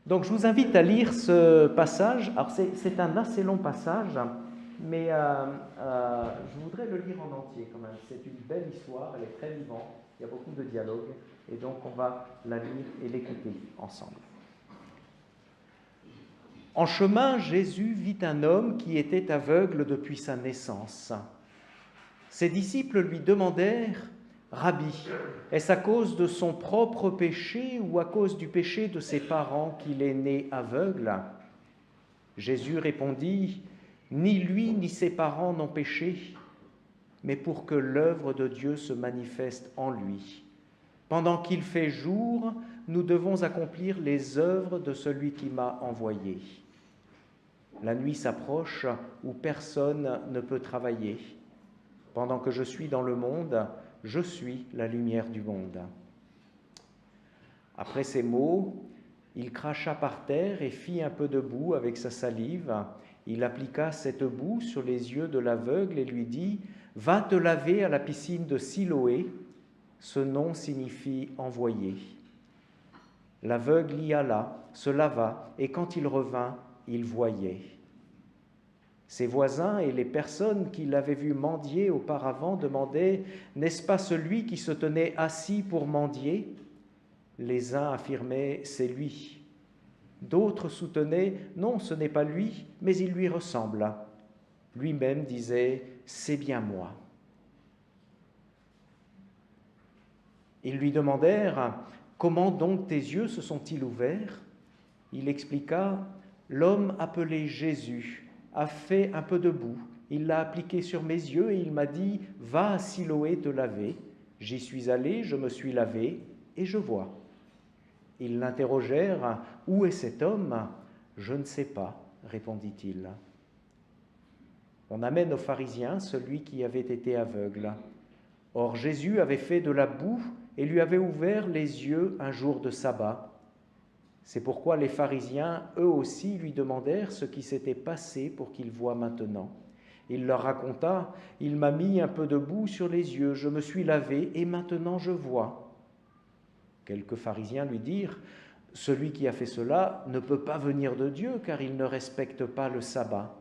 Donc je vous invite à lire ce passage. Alors c'est un assez long passage, mais je voudrais le lire en entier quand même. C'est une belle histoire, elle est très vivante, il y a beaucoup de dialogue, et donc on va la lire et l'écouter ensemble. En chemin, Jésus vit un homme qui était aveugle depuis sa naissance. Ses disciples lui demandèrent: Rabbi, est-ce à cause de son propre péché ou à cause du péché de ses parents qu'il est né aveugle? Jésus répondit: Ni lui ni ses parents n'ont péché, mais pour que l'œuvre de Dieu se manifeste en lui. Pendant qu'il fait jour, nous devons accomplir les œuvres de celui qui m'a envoyé. La nuit s'approche où personne ne peut travailler. Pendant que je suis dans le monde, je suis la lumière du monde. Après ces mots, il cracha par terre et fit un peu de boue avec sa salive. Il appliqua cette boue sur les yeux de l'aveugle et lui dit: Va te laver à la piscine de Siloé. Ce nom signifie envoyé. L'aveugle y alla, se lava, et quand il revint, il voyait. Ses voisins et les personnes qui l'avaient vu mendier auparavant demandaient: N'est-ce pas celui qui se tenait assis pour mendier? Les uns affirmaient: C'est lui. D'autres soutenaient: Non, ce n'est pas lui, mais il lui ressemble. Lui-même disait: C'est bien moi. Ils lui demandèrent: Comment donc tes yeux se sont-ils ouverts? Il expliqua: L'homme appelé Jésus a fait un peu de boue, il l'a appliqué sur mes yeux et il m'a dit: Va à Siloé te laver. J'y suis allé, je me suis lavé et je vois. Ils l'interrogèrent: Où est cet homme? Je ne sais pas, répondit-il. On amène aux pharisiens celui qui avait été aveugle. Or Jésus avait fait de la boue et lui avait ouvert les yeux un jour de sabbat. C'est pourquoi les pharisiens, eux aussi, lui demandèrent ce qui s'était passé pour qu'il voie maintenant. Il leur raconta: Il m'a mis un peu de boue sur les yeux, je me suis lavé et maintenant je vois. Quelques pharisiens lui dirent: Celui qui a fait cela ne peut pas venir de Dieu, car il ne respecte pas le sabbat.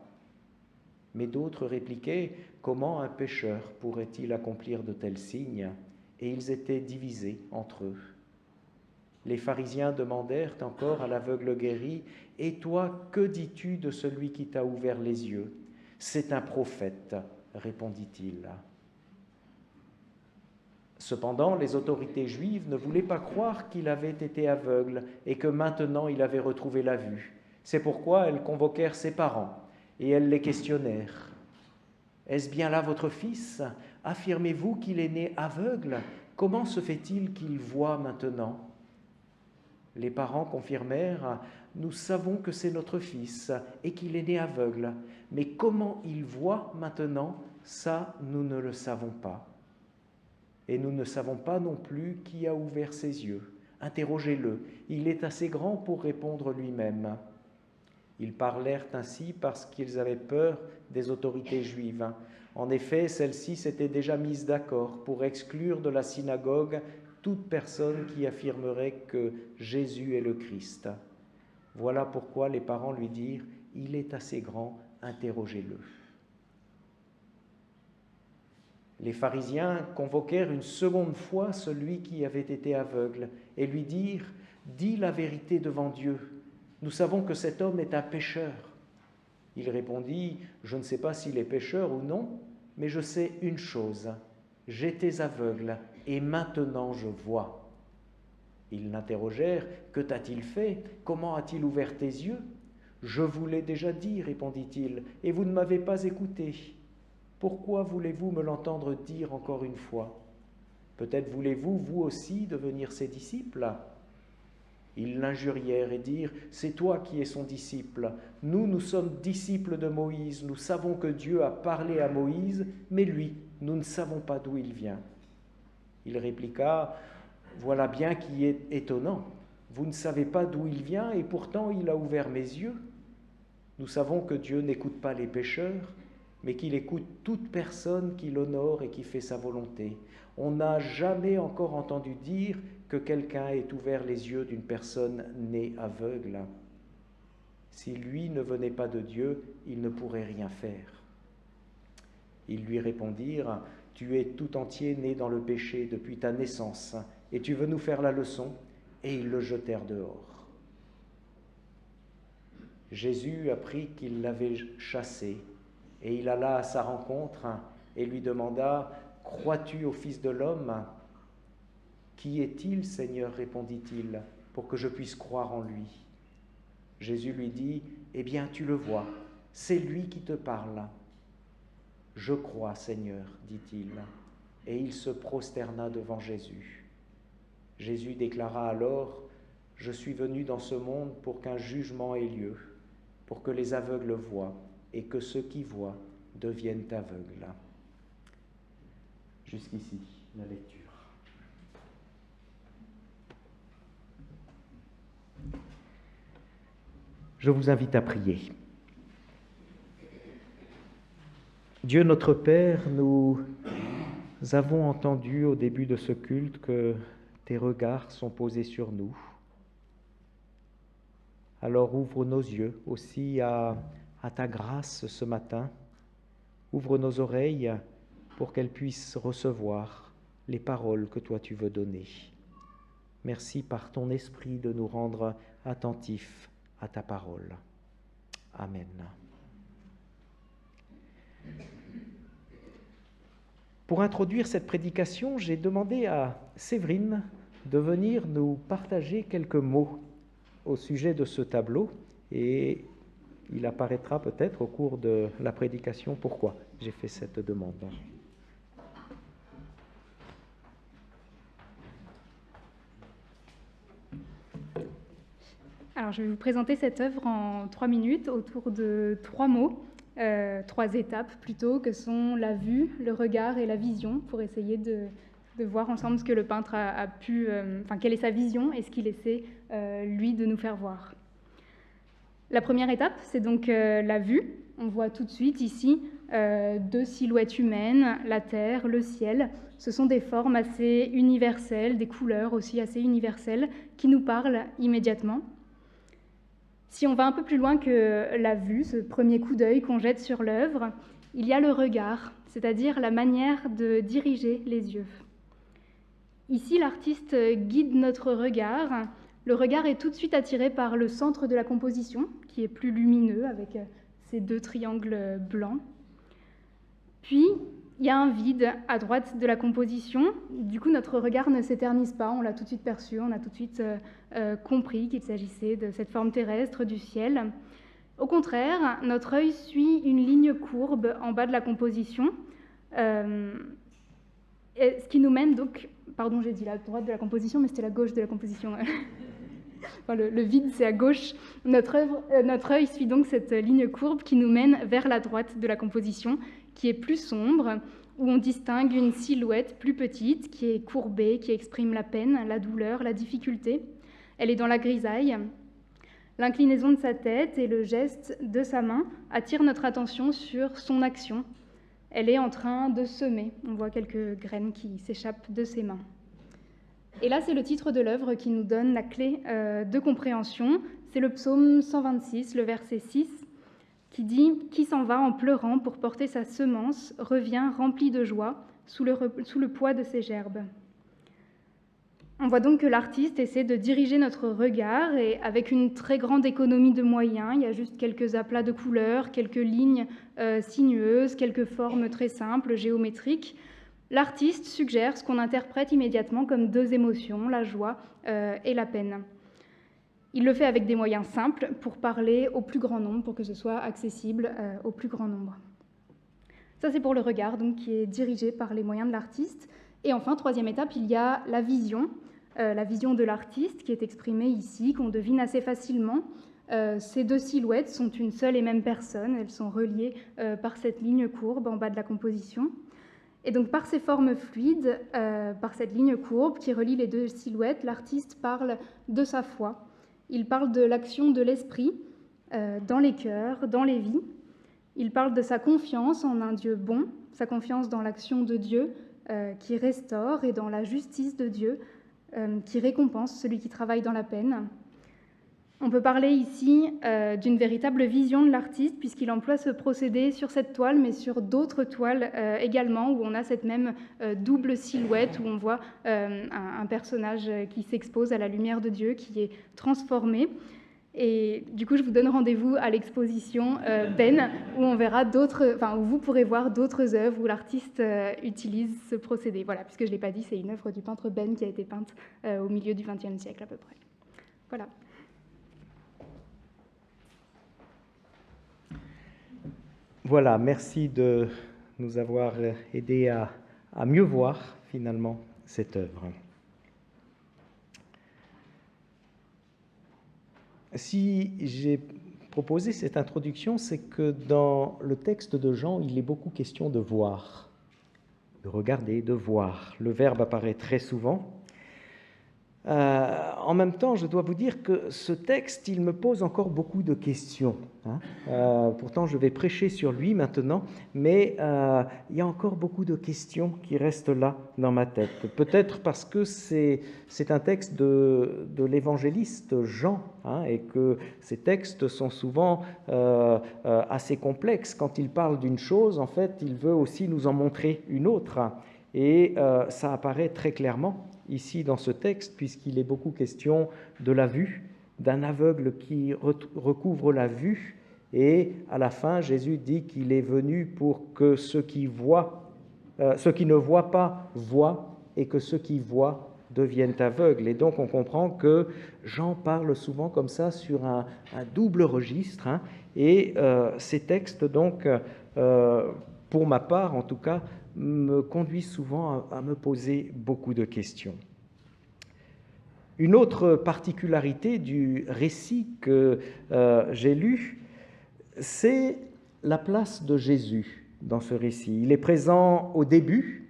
Mais d'autres répliquaient: Comment un pécheur pourrait-il accomplir de tels signes? Et ils étaient divisés entre eux. Les pharisiens demandèrent encore à l'aveugle guéri: Et toi, que dis-tu de celui qui t'a ouvert les yeux? C'est un prophète, répondit-il. Cependant, les autorités juives ne voulaient pas croire qu'il avait été aveugle et que maintenant il avait retrouvé la vue. C'est pourquoi elles convoquèrent ses parents et elles les questionnèrent. Est-ce bien là votre fils? Affirmez-vous qu'il est né aveugle? Comment se fait-il qu'il voit maintenant? Les parents confirmèrent: Nous savons que c'est notre fils et qu'il est né aveugle, mais comment il voit maintenant, ça nous ne le savons pas. Et nous ne savons pas non plus qui a ouvert ses yeux. Interrogez-le, il est assez grand pour répondre lui-même. Ils parlèrent ainsi parce qu'ils avaient peur des autorités juives. En effet, celles-ci s'étaient déjà mises d'accord pour exclure de la synagogue toute personne qui affirmerait que Jésus est le Christ. Voilà pourquoi les parents lui dirent: Il est assez grand, interrogez-le. Les pharisiens convoquèrent une seconde fois celui qui avait été aveugle et lui dirent: Dis la vérité devant Dieu. Nous savons que cet homme est un pécheur. Il répondit: Je ne sais pas s'il est pécheur ou non, mais je sais une chose: j'étais aveugle et maintenant je vois. Ils l'interrogèrent: Que t'a-t-il fait? Comment a-t-il ouvert tes yeux? Je vous l'ai déjà dit, répondit-il, et vous ne m'avez pas écouté. Pourquoi voulez-vous me l'entendre dire encore une fois? Peut-être voulez-vous, vous aussi, devenir ses disciples? Ils l'injurièrent et dirent: C'est toi qui es son disciple. Nous sommes disciples de Moïse. Nous savons que Dieu a parlé à Moïse, mais lui, nous ne savons pas d'où il vient. Il répliqua: Voilà bien qui est étonnant. Vous ne savez pas d'où il vient et pourtant il a ouvert mes yeux. Nous savons que Dieu n'écoute pas les pécheurs, mais qu'il écoute toute personne qui l'honore et qui fait sa volonté. On n'a jamais encore entendu dire que quelqu'un ait ouvert les yeux d'une personne née aveugle. Si lui ne venait pas de Dieu, il ne pourrait rien faire. » Ils lui répondirent, « Tu es tout entier né dans le péché depuis ta naissance, et tu veux nous faire la leçon ?» Et ils le jetèrent dehors. Jésus apprit qu'ils l'avaient chassé, et il alla à sa rencontre et lui demanda, « Crois-tu au Fils de l'homme » ? « Qui est-il, Seigneur ?» répondit-il, « pour que je puisse croire en lui. » Jésus lui dit, « Eh bien, tu le vois, c'est lui qui te parle. »« Je crois, Seigneur, dit-il, et il se prosterna devant Jésus. Jésus déclara alors, « Je suis venu dans ce monde pour qu'un jugement ait lieu, pour que les aveugles voient et que ceux qui voient deviennent aveugles. » Jusqu'ici, la lecture. Je vous invite à prier. Dieu notre Père, nous avons entendu au début de ce culte que tes regards sont posés sur nous. Alors ouvre nos yeux aussi à ta grâce ce matin. Ouvre nos oreilles pour qu'elles puissent recevoir les paroles que toi tu veux donner. Merci par ton esprit de nous rendre attentifs à ta parole. Amen. Pour introduire cette prédication, j'ai demandé à Séverine de venir nous partager quelques mots au sujet de ce tableau, et il apparaîtra peut-être au cours de la prédication pourquoi j'ai fait cette demande. Alors, je vais vous présenter cette œuvre en 3 minutes autour de 3 mots, 3 étapes plutôt, que sont la vue, le regard et la vision, pour essayer de voir ensemble ce que le peintre a pu, quelle est sa vision et ce qu'il essaie, lui, de nous faire voir. La première étape, c'est donc la vue. On voit tout de suite ici 2 silhouettes humaines, la terre, le ciel. Ce sont des formes assez universelles, des couleurs aussi assez universelles, qui nous parlent immédiatement. Si on va un peu plus loin que la vue, ce premier coup d'œil qu'on jette sur l'œuvre, il y a le regard, c'est-à-dire la manière de diriger les yeux. Ici, l'artiste guide notre regard. Le regard est tout de suite attiré par le centre de la composition, qui est plus lumineux, avec ces 2 triangles blancs. Puis, il y a un vide à droite de la composition. Du coup, notre regard ne s'éternise pas, on l'a tout de suite perçu, on a tout de suite compris qu'il s'agissait de cette forme terrestre du ciel. Au contraire, notre œil suit une ligne courbe en bas de la composition, ce qui nous mène donc... Pardon, j'ai dit la droite de la composition, mais c'était la gauche de la composition. Enfin, le vide, c'est à gauche. Notre œil suit donc cette ligne courbe qui nous mène vers la droite de la composition, qui est plus sombre, où on distingue une silhouette plus petite, qui est courbée, qui exprime la peine, la douleur, la difficulté. Elle est dans la grisaille. L'inclinaison de sa tête et le geste de sa main attirent notre attention sur son action. Elle est en train de semer. On voit quelques graines qui s'échappent de ses mains. Et là, c'est le titre de l'œuvre qui nous donne la clé de compréhension. C'est le psaume 126, le verset 6, qui dit « Qui s'en va en pleurant pour porter sa semence revient rempli de joie sous le poids de ses gerbes. » On voit donc que l'artiste essaie de diriger notre regard, et avec une très grande économie de moyens. Il y a juste quelques aplats de couleurs, quelques lignes sinueuses, quelques formes très simples, géométriques. L'artiste suggère ce qu'on interprète immédiatement comme 2 émotions, la joie et la peine. Il le fait avec des moyens simples pour parler au plus grand nombre, pour que ce soit accessible au plus grand nombre. Ça, c'est pour le regard, donc, qui est dirigé par les moyens de l'artiste. Et enfin, 3e étape, il y a la vision de l'artiste qui est exprimée ici, qu'on devine assez facilement. Ces 2 silhouettes sont une seule et même personne, elles sont reliées par cette ligne courbe en bas de la composition. Et donc, par ces formes fluides, par cette ligne courbe qui relie les 2 silhouettes, l'artiste parle de sa foi. Il parle de l'action de l'esprit dans les cœurs, dans les vies. Il parle de sa confiance en un Dieu bon, sa confiance dans l'action de Dieu qui restaure et dans la justice de Dieu qui récompense celui qui travaille dans la peine. On peut parler ici d'une véritable vision de l'artiste, puisqu'il emploie ce procédé sur cette toile, mais sur d'autres toiles également, où on a cette même double silhouette, où on voit un personnage qui s'expose à la lumière de Dieu, qui est transformé. Et du coup, je vous donne rendez-vous à l'exposition Ben, où on verra où vous pourrez voir d'autres œuvres où l'artiste utilise ce procédé. Voilà, puisque je ne l'ai pas dit, c'est une œuvre du peintre Ben qui a été peinte au milieu du XXe siècle à peu près. Voilà. Voilà, merci de nous avoir aidés à mieux voir finalement cette œuvre. Si j'ai proposé cette introduction, c'est que dans le texte de Jean, il est beaucoup question de voir, de regarder, de voir. Le verbe apparaît très souvent. En même temps, je dois vous dire que ce texte, il me pose encore beaucoup de questions. Pourtant, je vais prêcher sur lui maintenant, mais il y a encore beaucoup de questions qui restent là dans ma tête. Peut-être parce que c'est un texte de l'évangéliste Jean, et que ces textes sont souvent assez complexes. Quand il parle d'une chose, en fait, il veut aussi nous en montrer une autre. Et ça apparaît très clairement ici dans ce texte, puisqu'il est beaucoup question de la vue, d'un aveugle qui recouvre la vue, et à la fin, Jésus dit qu'il est venu pour que ceux qui ne voient pas voient, et que ceux qui voient deviennent aveugles. Et donc on comprend que Jean parle souvent comme ça sur un double registre, et ces textes, donc, pour ma part en tout cas, me conduit souvent à me poser beaucoup de questions. Une autre particularité du récit que j'ai lu, c'est la place de Jésus dans ce récit. Il est présent au début,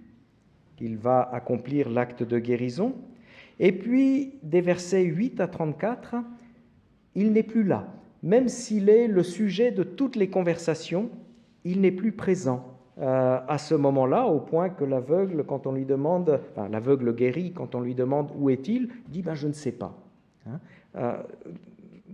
il va accomplir l'acte de guérison, et puis des versets 8 à 34, il n'est plus là. Même s'il est le sujet de toutes les conversations, il n'est plus présent à ce moment-là, au point que l'aveugle, quand on lui demande, l'aveugle guéri, quand on lui demande où est-il, dit je ne sais pas.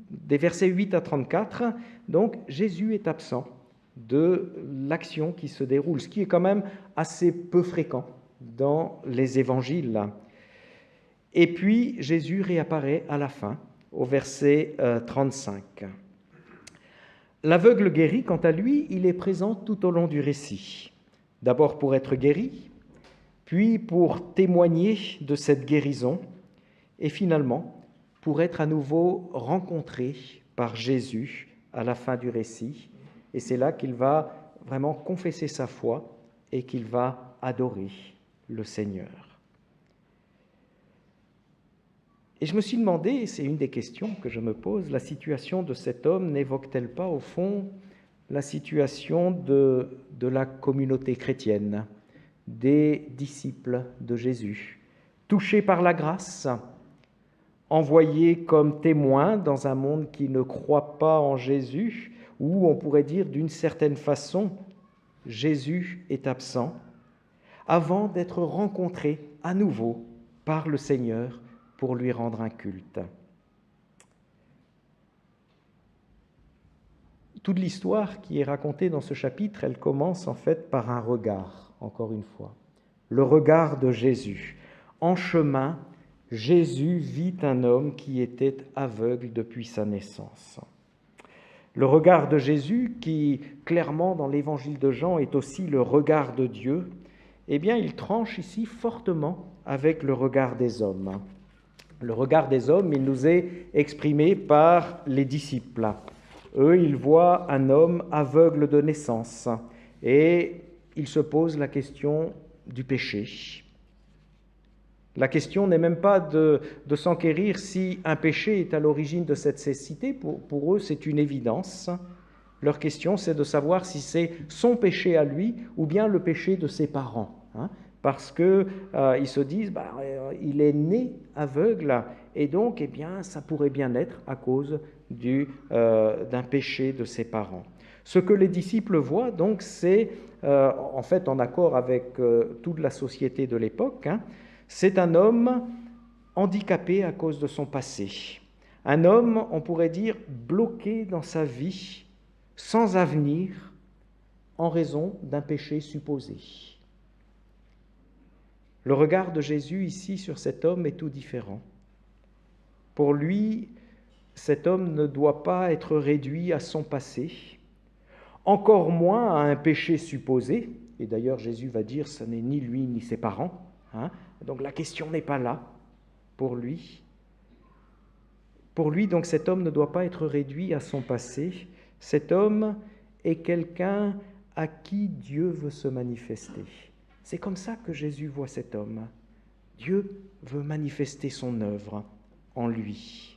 Des versets 8 à 34, donc Jésus est absent de l'action qui se déroule, ce qui est quand même assez peu fréquent dans les évangiles. Et puis Jésus réapparaît à la fin, au verset 35. L'aveugle guéri, quant à lui, il est présent tout au long du récit. D'abord pour être guéri, puis pour témoigner de cette guérison, et finalement pour être à nouveau rencontré par Jésus à la fin du récit. Et c'est là qu'il va vraiment confesser sa foi et qu'il va adorer le Seigneur. Et je me suis demandé, et c'est une des questions que je me pose, la situation de cet homme n'évoque-t-elle pas au fond la situation de la communauté chrétienne, des disciples de Jésus, touchés par la grâce, envoyés comme témoins dans un monde qui ne croit pas en Jésus, où on pourrait dire d'une certaine façon, Jésus est absent, avant d'être rencontré à nouveau par le Seigneur pour lui rendre un culte. Toute l'histoire qui est racontée dans ce chapitre, elle commence en fait par un regard, encore une fois. Le regard de Jésus. En chemin, Jésus vit un homme qui était aveugle depuis sa naissance. Le regard de Jésus, qui clairement dans l'évangile de Jean est aussi le regard de Dieu, eh bien il tranche ici fortement avec le regard des hommes. Le regard des hommes, il nous est exprimé par les disciples. Eux, ils voient un homme aveugle de naissance et ils se posent la question du péché. La question n'est même pas de s'enquérir si un péché est à l'origine de cette cécité. Pour eux, c'est une évidence. Leur question, c'est de savoir si c'est son péché à lui ou bien le péché de ses parents. Parce qu'ils se disent, il est né aveugle, et donc, ça pourrait bien être à cause d'un péché de ses parents. Ce que les disciples voient, donc, c'est, en fait, en accord avec toute la société de l'époque, c'est un homme handicapé à cause de son passé. Un homme, on pourrait dire, bloqué dans sa vie, sans avenir, en raison d'un péché supposé. Le regard de Jésus ici sur cet homme est tout différent. Pour lui, cet homme ne doit pas être réduit à son passé, encore moins à un péché supposé. Et d'ailleurs, Jésus va dire, ce n'est ni lui ni ses parents. Donc la question n'est pas là pour lui. Pour lui, donc, cet homme ne doit pas être réduit à son passé. Cet homme est quelqu'un à qui Dieu veut se manifester. C'est comme ça que Jésus voit cet homme. Dieu veut manifester son œuvre en lui.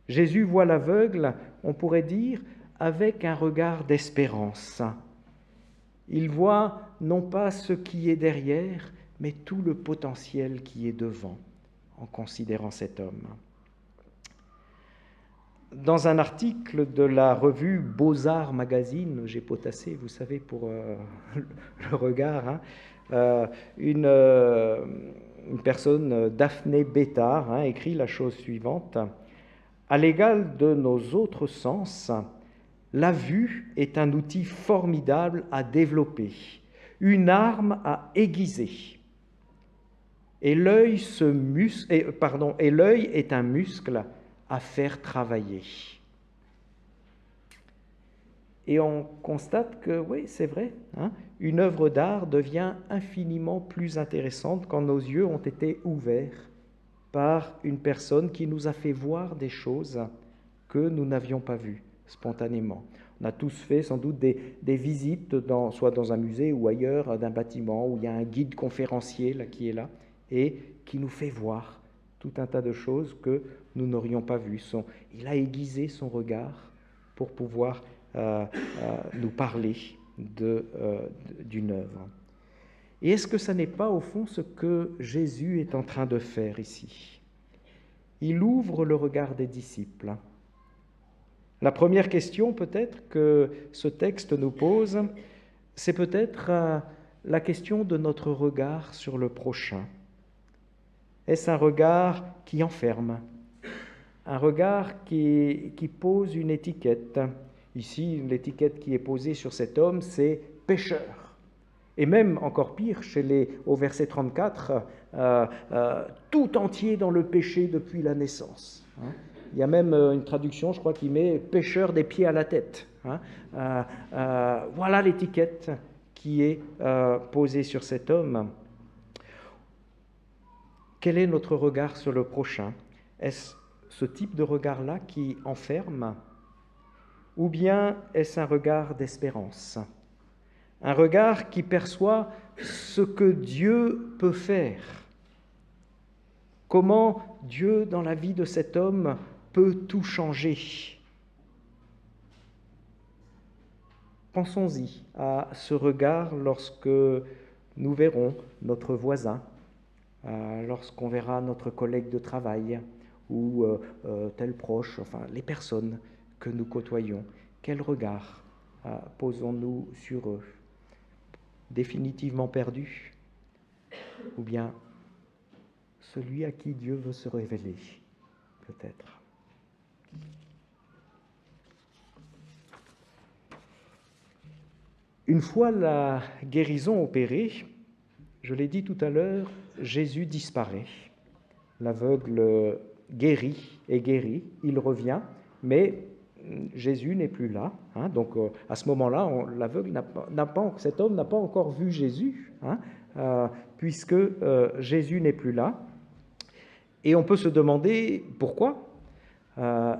Jésus voit l'aveugle, on pourrait dire, avec un regard d'espérance. Il voit non pas ce qui est derrière, mais tout le potentiel qui est devant, en considérant cet homme. Dans un article de la revue Beaux-Arts Magazine, j'ai potassé, vous savez, pour le regard, une personne, Daphné Bétard, écrit la chose suivante. À l'égal de nos autres sens, la vue est un outil formidable à développer, une arme à aiguiser. Et l'œil est un muscle à faire travailler. Et on constate que, oui, c'est vrai, une œuvre d'art devient infiniment plus intéressante quand nos yeux ont été ouverts par une personne qui nous a fait voir des choses que nous n'avions pas vues spontanément. On a tous fait sans doute des visites, soit dans un musée ou ailleurs, d'un bâtiment où il y a un guide conférencier là, qui est là et qui nous fait voir tout un tas de choses que nous n'aurions pas vues. Il a aiguisé son regard pour pouvoir nous parler d'une œuvre. Et est-ce que ça n'est pas au fond ce que Jésus est en train de faire ici? Il ouvre le regard des disciples. La première question peut-être que ce texte nous pose, c'est peut-être la question de notre regard sur le prochain. Est-ce un regard qui enferme? Un regard qui pose une étiquette? Ici, l'étiquette qui est posée sur cet homme, c'est « pécheur ». Et même, encore pire, au verset 34, tout entier dans le péché depuis la naissance. Il y a même une traduction, je crois, qui met « pécheur des pieds à la tête ». Voilà l'étiquette qui est posée sur cet homme. Quel est notre regard sur le prochain? Est-ce ce type de regard-là qui enferme? Ou bien est-ce un regard d'espérance? Un regard qui perçoit ce que Dieu peut faire. Comment Dieu, dans la vie de cet homme, peut tout changer. Pensons-y à ce regard lorsque nous verrons notre voisin, lorsqu'on verra notre collègue de travail ou tel proche, enfin les personnes que nous côtoyons. Quel regard posons-nous sur eux? Définitivement perdus? Ou bien celui à qui Dieu veut se révéler, peut-être? Une fois la guérison opérée, je l'ai dit tout à l'heure, Jésus disparaît. L'aveugle est guéri, il revient, mais Jésus n'est plus là. Donc à ce moment-là, l'aveugle cet homme n'a pas encore vu Jésus, puisque Jésus n'est plus là. Et on peut se demander pourquoi.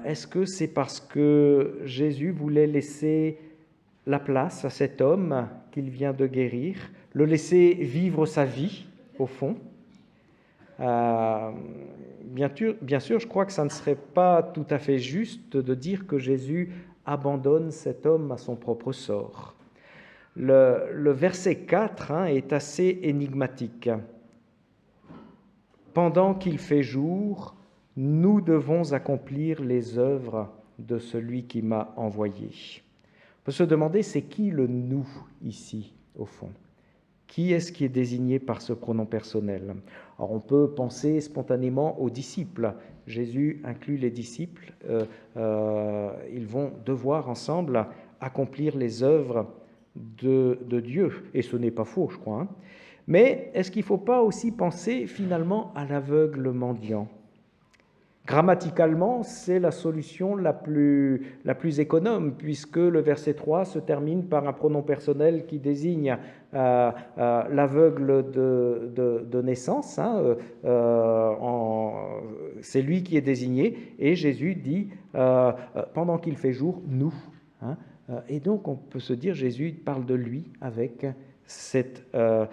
Est-ce que c'est parce que Jésus voulait laisser la place à cet homme qu'il vient de guérir, le laisser vivre sa vie, au fond? Bien sûr, je crois que ça ne serait pas tout à fait juste de dire que Jésus abandonne cet homme à son propre sort. Le verset 4 est assez énigmatique. « Pendant qu'il fait jour, nous devons accomplir les œuvres de celui qui m'a envoyé. » On peut se demander, c'est qui le « nous » ici, au fond? Qui est-ce qui est désigné par ce pronom personnel? Alors on peut penser spontanément aux disciples. Jésus inclut les disciples. Ils vont devoir ensemble accomplir les œuvres de Dieu. Et ce n'est pas faux, je crois. Mais est-ce qu'il ne faut pas aussi penser finalement à l'aveugle mendiant? Grammaticalement, c'est la solution la plus économe, puisque le verset 3 se termine par un pronom personnel qui désigne l'aveugle de naissance. C'est lui qui est désigné, et Jésus dit, pendant qu'il fait jour, nous. Et donc on peut se dire, Jésus parle de lui avec cet homme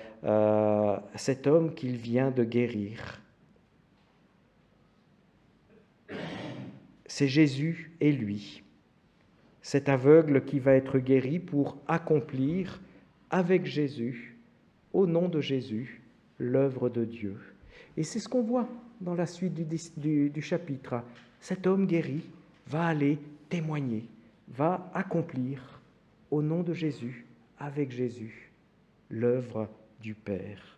qu'il vient de guérir. C'est Jésus et lui, cet aveugle qui va être guéri pour accomplir avec Jésus, au nom de Jésus, l'œuvre de Dieu. Et c'est ce qu'on voit dans la suite du chapitre. Cet homme guéri va aller témoigner, va accomplir au nom de Jésus, avec Jésus, l'œuvre du Père.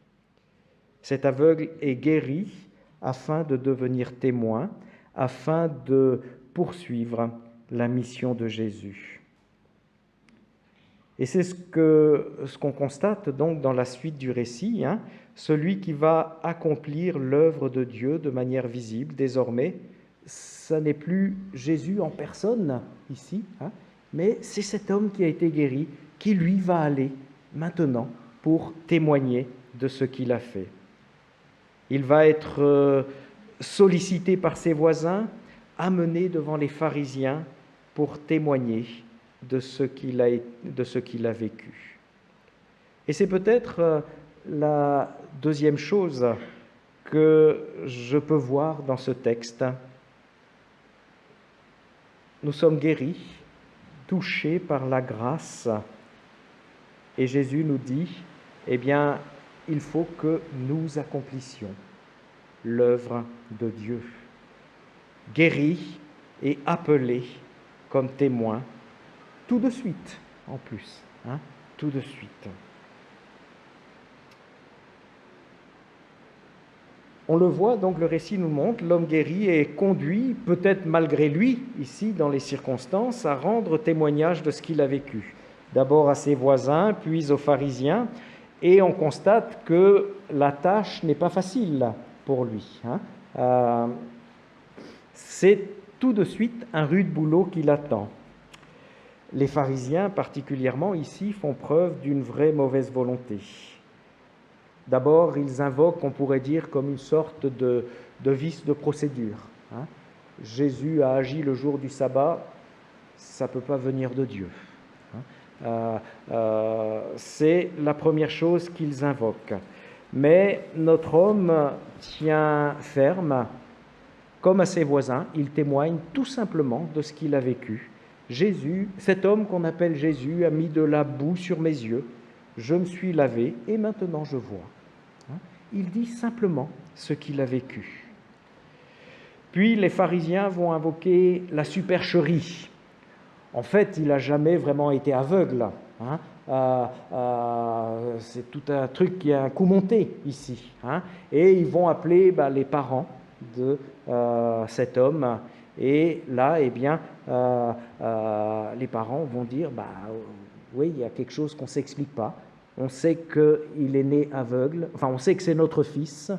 Cet aveugle est guéri afin de devenir témoin, afin de poursuivre la mission de Jésus. Et c'est ce qu'on constate donc dans la suite du récit, celui qui va accomplir l'œuvre de Dieu de manière visible. Désormais, ça n'est plus Jésus en personne ici, mais c'est cet homme qui a été guéri, qui lui va aller maintenant pour témoigner de ce qu'il a fait. Il va être sollicité par ses voisins, amené devant les pharisiens pour témoigner de ce qu'il a vécu. Et c'est peut-être la deuxième chose que je peux voir dans ce texte. Nous sommes guéris, touchés par la grâce, et Jésus nous dit, eh bien, il faut que nous accomplissions l'œuvre de Dieu, guéri et appelé comme témoin, tout de suite en plus, tout de suite. On le voit, donc le récit nous montre, l'homme guéri est conduit, peut-être malgré lui, ici dans les circonstances, à rendre témoignage de ce qu'il a vécu. D'abord à ses voisins, puis aux pharisiens, et on constate que la tâche n'est pas facile pour lui. C'est tout de suite un rude boulot qui l'attend. Les pharisiens, particulièrement ici, font preuve d'une vraie mauvaise volonté. D'abord, ils invoquent, on pourrait dire, comme une sorte de vice de procédure. Jésus a agi le jour du sabbat, ça ne peut pas venir de Dieu. C'est la première chose qu'ils invoquent. Mais notre homme tient ferme, comme à ses voisins, il témoigne tout simplement de ce qu'il a vécu. Jésus, cet homme qu'on appelle Jésus, a mis de la boue sur mes yeux, je me suis lavé et maintenant je vois. Il dit simplement ce qu'il a vécu. Puis les pharisiens vont invoquer la supercherie. En fait, il n'a jamais vraiment été aveugle. C'est tout un truc qui a un coup monté ici. Et ils vont appeler les parents de cet homme. Et là, eh bien, les parents vont dire, oui, il y a quelque chose qu'on ne s'explique pas. On sait qu'il est né aveugle, on sait que c'est notre fils,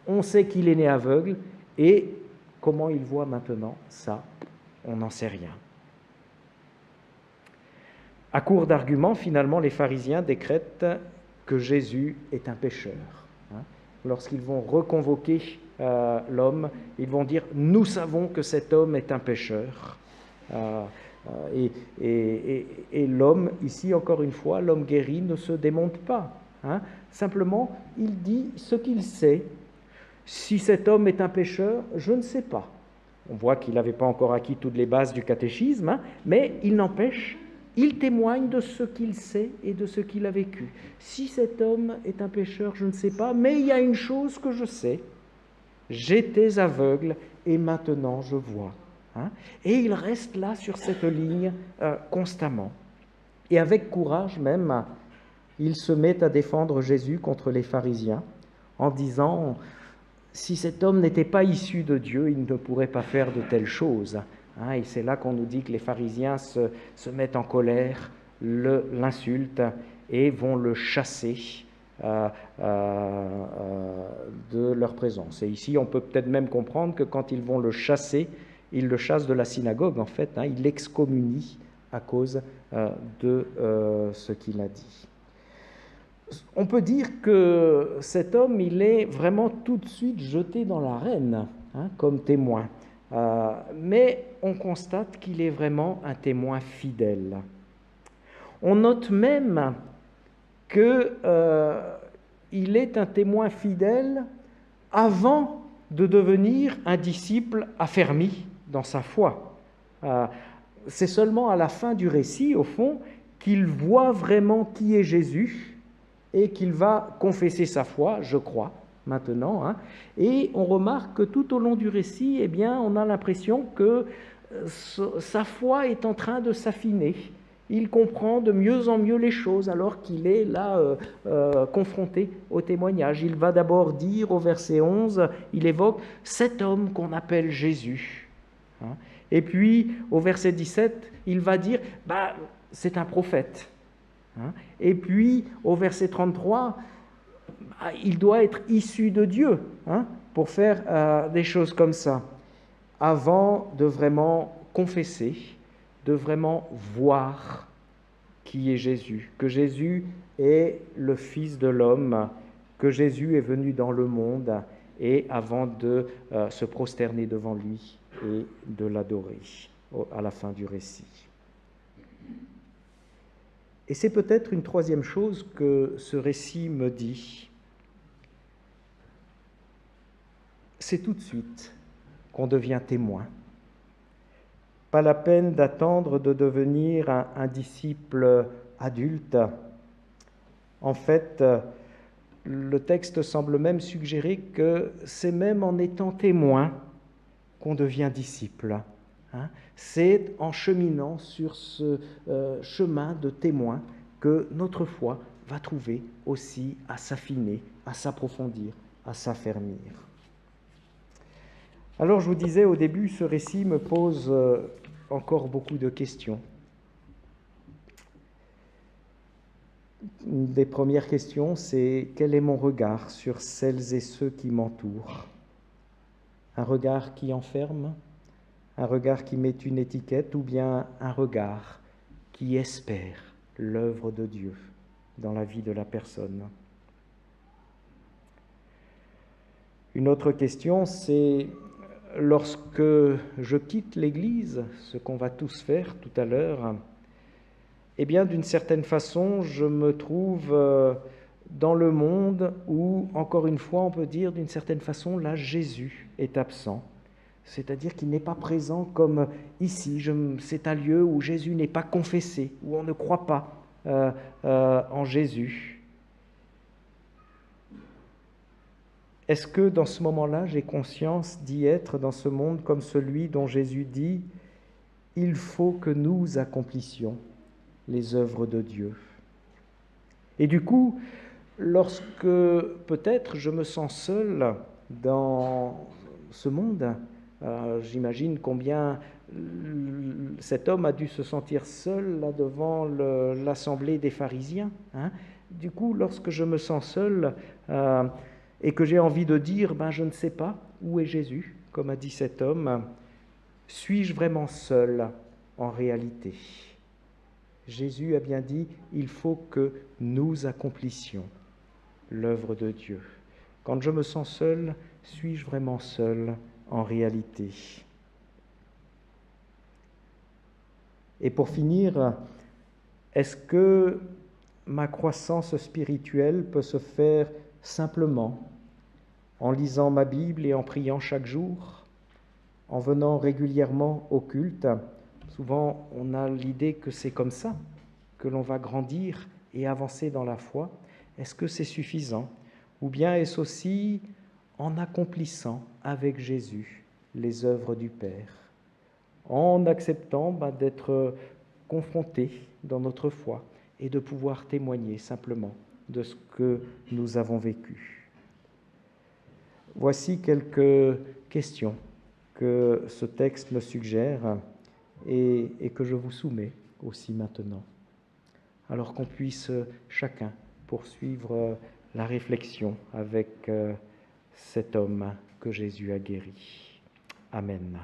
on sait qu'il est né aveugle, et comment il voit maintenant, ça, on n'en sait rien. À court d'arguments, finalement, les pharisiens décrètent que Jésus est un pécheur. Lorsqu'ils vont reconvoquer l'homme, ils vont dire « Nous savons que cet homme est un pécheur ». Et l'homme, ici encore une fois, l'homme guéri ne se démonte pas. Simplement, il dit ce qu'il sait. Si cet homme est un pécheur, je ne sais pas. On voit qu'il n'avait pas encore acquis toutes les bases du catéchisme, mais il n'empêche, il témoigne de ce qu'il sait et de ce qu'il a vécu. Si cet homme est un pécheur, je ne sais pas, mais il y a une chose que je sais. J'étais aveugle et maintenant je vois. Et il reste là sur cette ligne constamment. Et avec courage même, il se met à défendre Jésus contre les pharisiens en disant « Si cet homme n'était pas issu de Dieu, il ne pourrait pas faire de telles choses. » Et c'est là qu'on nous dit que les pharisiens se mettent en colère, l'insultent et vont le chasser de leur présence. Et ici, on peut peut-être même comprendre que quand ils vont le chasser, ils le chassent de la synagogue, en fait. Ils l'excommunient à cause de ce qu'il a dit. On peut dire que cet homme, il est vraiment tout de suite jeté dans l'arène comme témoin. Mais on constate qu'il est vraiment un témoin fidèle. On note même qu'il est un témoin fidèle avant de devenir un disciple affermi dans sa foi. C'est seulement à la fin du récit, au fond, qu'il voit vraiment qui est Jésus et qu'il va confesser sa foi, je crois, maintenant. Et on remarque que tout au long du récit, eh bien, on a l'impression que sa foi est en train de s'affiner. Il comprend de mieux en mieux les choses alors qu'il est là confronté au témoignage. Il va d'abord dire au verset 11, il évoque cet homme qu'on appelle Jésus. Et puis au verset 17, il va dire c'est un prophète. Et puis au verset 33, il doit être issu de Dieu pour faire des choses comme ça, avant de vraiment confesser, de vraiment voir qui est Jésus, que Jésus est le Fils de l'homme, que Jésus est venu dans le monde, et avant de se prosterner devant lui et de l'adorer à la fin du récit. Et c'est peut-être une troisième chose que ce récit me dit. C'est tout de suite qu'on devient témoin. Pas la peine d'attendre de devenir un disciple adulte. En fait, le texte semble même suggérer que c'est même en étant témoin qu'on devient disciple. C'est en cheminant sur ce chemin de témoin que notre foi va trouver aussi à s'affiner, à s'approfondir, à s'affermir. Alors je vous disais au début, ce récit me pose encore beaucoup de questions. Une des premières questions, c'est quel est mon regard sur celles et ceux qui m'entourent? Un regard qui enferme, un regard qui met une étiquette, ou bien un regard qui espère l'œuvre de Dieu dans la vie de la personne? Une autre question, c'est lorsque je quitte l'Église, ce qu'on va tous faire tout à l'heure, eh bien, d'une certaine façon, je me trouve dans le monde où, encore une fois, on peut dire d'une certaine façon, là, Jésus est absent. C'est-à-dire qu'il n'est pas présent comme ici. C'est un lieu où Jésus n'est pas confessé, où on ne croit pas en Jésus. Est-ce que dans ce moment-là, j'ai conscience d'y être dans ce monde comme celui dont Jésus dit « Il faut que nous accomplissions les œuvres de Dieu ». Et du coup, lorsque peut-être je me sens seul dans ce monde, j'imagine combien cet homme a dû se sentir seul là devant l'assemblée des pharisiens. Du coup, lorsque je me sens seul et que j'ai envie de dire « je ne sais pas où est Jésus », comme a dit cet homme, suis-je vraiment seul en réalité ? Jésus a bien dit « il faut que nous accomplissions l'œuvre de Dieu ». Quand je me sens seul, suis-je vraiment seul en réalité? Et pour finir, est-ce que ma croissance spirituelle peut se faire simplement en lisant ma Bible et en priant chaque jour, en venant régulièrement au culte? Souvent, on a l'idée que c'est comme ça que l'on va grandir et avancer dans la foi. Est-ce que c'est suffisant? Ou bien est-ce aussi en accomplissant avec Jésus les œuvres du Père, en acceptant d'être confrontés dans notre foi et de pouvoir témoigner simplement de ce que nous avons vécu. Voici quelques questions que ce texte me suggère et que je vous soumets aussi maintenant, alors qu'on puisse chacun poursuivre la réflexion avec cet homme que Jésus a guéri. Amen.